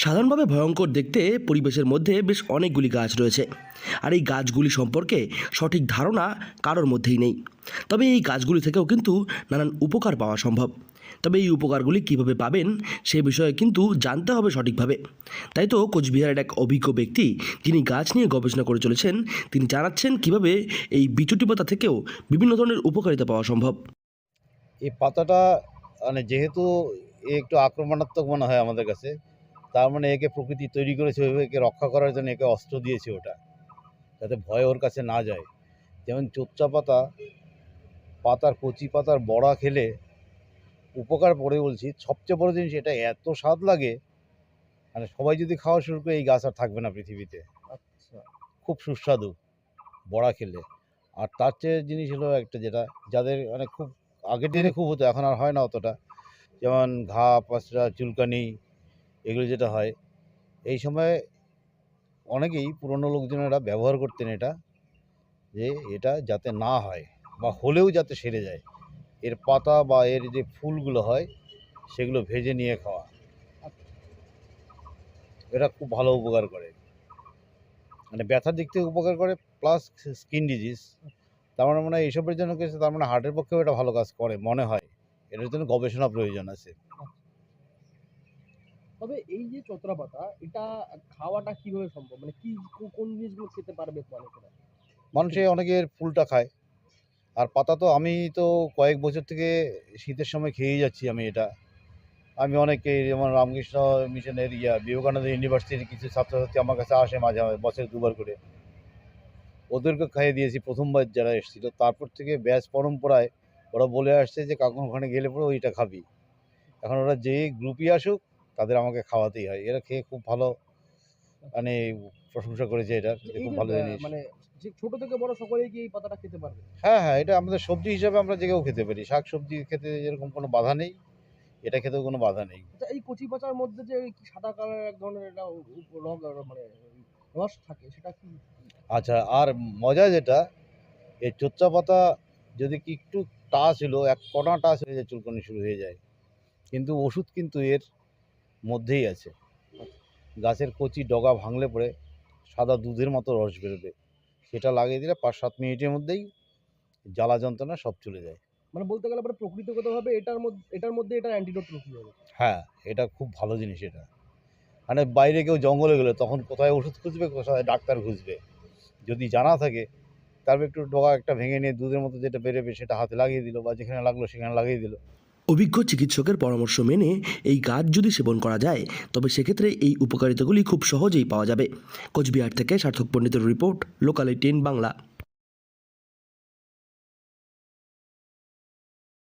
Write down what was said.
সাধারণভাবে ভয়ঙ্কর দেখতে পরিবেশের মধ্যে বেশ অনেকগুলি গাছ রয়েছে, আর এই গাছগুলি সম্পর্কে সঠিক ধারণা কারোর মধ্যেই নেই। তবে এই গাছগুলি থেকেও কিন্তু নানান উপকার পাওয়া সম্ভব। তবে এই উপকারগুলি কিভাবে পাবেন সে বিষয়ে কিন্তু জানতে হবে সঠিকভাবে। তাই তো কোচবিহারের এক অভিজ্ঞ ব্যক্তি, যিনি গাছ নিয়ে গবেষণা করে চলেছেন, তিনি জানাচ্ছেন কিভাবে এই বিচুটি পাতা থেকেও বিভিন্ন ধরনের উপকারিতা পাওয়া সম্ভব। এই পাতাটা মানে যেহেতু এ একটু আক্রমণাত্মক মনে হয় আমাদের কাছে, তার মানে একে প্রকৃতি তৈরি করেছে ওইভাবে, একে রক্ষা করার জন্য একে অস্ত্র দিয়েছে ওটা, যাতে ভয় ওর কাছে না যায়। যেমন চোচ্চা পাতা, পাতার কচি পাতার বড়া খেলে উপকার পড়ে বলছি, সবচেয়ে বড় জিনিস এটা এত স্বাদ লাগে, মানে সবাই যদি খাওয়া শুরু করে এই গাছ আর থাকবে না পৃথিবীতে। আচ্ছা। খুব সুস্বাদু বড়া খেলে। আর তার চেয়ে জিনিস হলো একটা, যেটা যাদের মানে খুব আগের দিনে খুব হতো, এখন আর হয় না অতটা, যেমন ঘা পাঁচড়া চুলকানি, এগুলো যেটা হয় এই সময়, অনেকেই পুরনো লোকজনেরা ব্যবহার করতেন এটা, যে এটা যাতে না হয় বা হলেও যাতে সেরে যায়, এর পাতা বা এর যে ফুলগুলো হয় সেগুলো ভেজে নিয়ে খাওয়া, এটা খুব ভালো উপকার করে। মানে ব্যথার দিক থেকে উপকার করে, প্লাস স্কিন ডিজিজ। তার মানে মনে হয় এইসবের জন্য কিছু, তার মানে হার্টের পক্ষেও এটা ভালো কাজ করে মনে হয়। এটার জন্য গবেষণা প্রয়োজন আছে। তবে এই যে চোতরা পাতা, এটা খাওয়াটা কিভাবে সম্ভব? মানে কি কোন জিনিসগুলো খেতে পারবে মানুষেরা? মানুষে অনেকের ফুলটা খায়, আর পাতা তো আমি তো কয়েক বছর থেকে শীতের সময় খেয়েই যাচ্ছি আমি এটা। আমি অনেকে, যেমন রামকৃষ্ণ মিশনের বিবেকানন্দ ইউনিভার্সিটির কিছু ছাত্রছাত্রী আমার কাছে আসে মাঝে মাঝে, বছরে দুবার করে, ওদেরকে খাইয়ে দিয়েছি প্রথমবার যারা এসেছিল। তারপর থেকে ব্যাস পরম্পরায় ওরা বলে আসছে যে কাকুর ওখানে গেলে পরে ওইটা খাবি। এখন ওরা যে গ্রুপই আসুক তাদের আমাকে খাওয়াতেই হয়। এরা খেয়ে খুব ভালো, মানে প্রশংসা করেছে এটার, যে এই খুব যে ভালো জিনিস। মানে যে ছোট থেকে বড় সকলেই কি এই পাতাটা খেতে পারবে? হ্যাঁ হ্যাঁ, এটা আমাদের সবজি হিসাবে আমরা যে কেউ খেতে পারি। শাক সবজি খেতে যেরকম কোনো বাধা নেই, এটা খেতেও কোনো বাধা নেই। আচ্ছা, এই কচি পাতার মধ্যে যে এই সাদা কালারের এক ধরনের একটা মানে রস থাকে, সেটা কি? আচ্ছা, আর মজা যেটা, এই চোচ্চা পাতা যদি কি একটু টাচ হলো, এক কণা টাচ হয়ে যায়, চুলকানি শুরু হয়ে যায়। কিন্তু ওষুধ কিন্তু এর মধ্যেই আছে। গাছের কচি ডগা ভাঙলে পরে সাদা দুধের মতো রস বেরোবে, সেটা লাগিয়ে দিলে ৫-৭ মিনিটের মধ্যেই জ্বালা যন্ত্রণা সব চলে যায়। মানে বলতে গেলে পরে প্রকৃতিগতভাবে এটার মধ্যে এটার অ্যান্টিডোট লুকিয়ে যাবে। হ্যাঁ, এটা খুব ভালো জিনিস এটা। মানে বাইরে কেউ জঙ্গলে গেলে তখন কোথায় ওষুধ খুঁজবে, কোথায় ডাক্তার খুঁজবে, যদি জানা থাকে তারপর একটু ডগা একটা ভেঙে নিয়ে দুধের মতো যেটা বেরোবে সেটা হাতে লাগিয়ে দিল, বা যেখানে লাগলো সেখানে লাগিয়ে দিল। অভিজ্ঞ চিকিৎসকের পরামর্শ মেনে এই গাছ যদি সেবন করা যায়, তবে সেক্ষেত্রে এই উপকারিতাগুলি খুব সহজেই পাওয়া যাবে। কোচবিহার থেকে সার্থক পণ্ডিতের রিপোর্ট, লোকাল 18 বাংলা।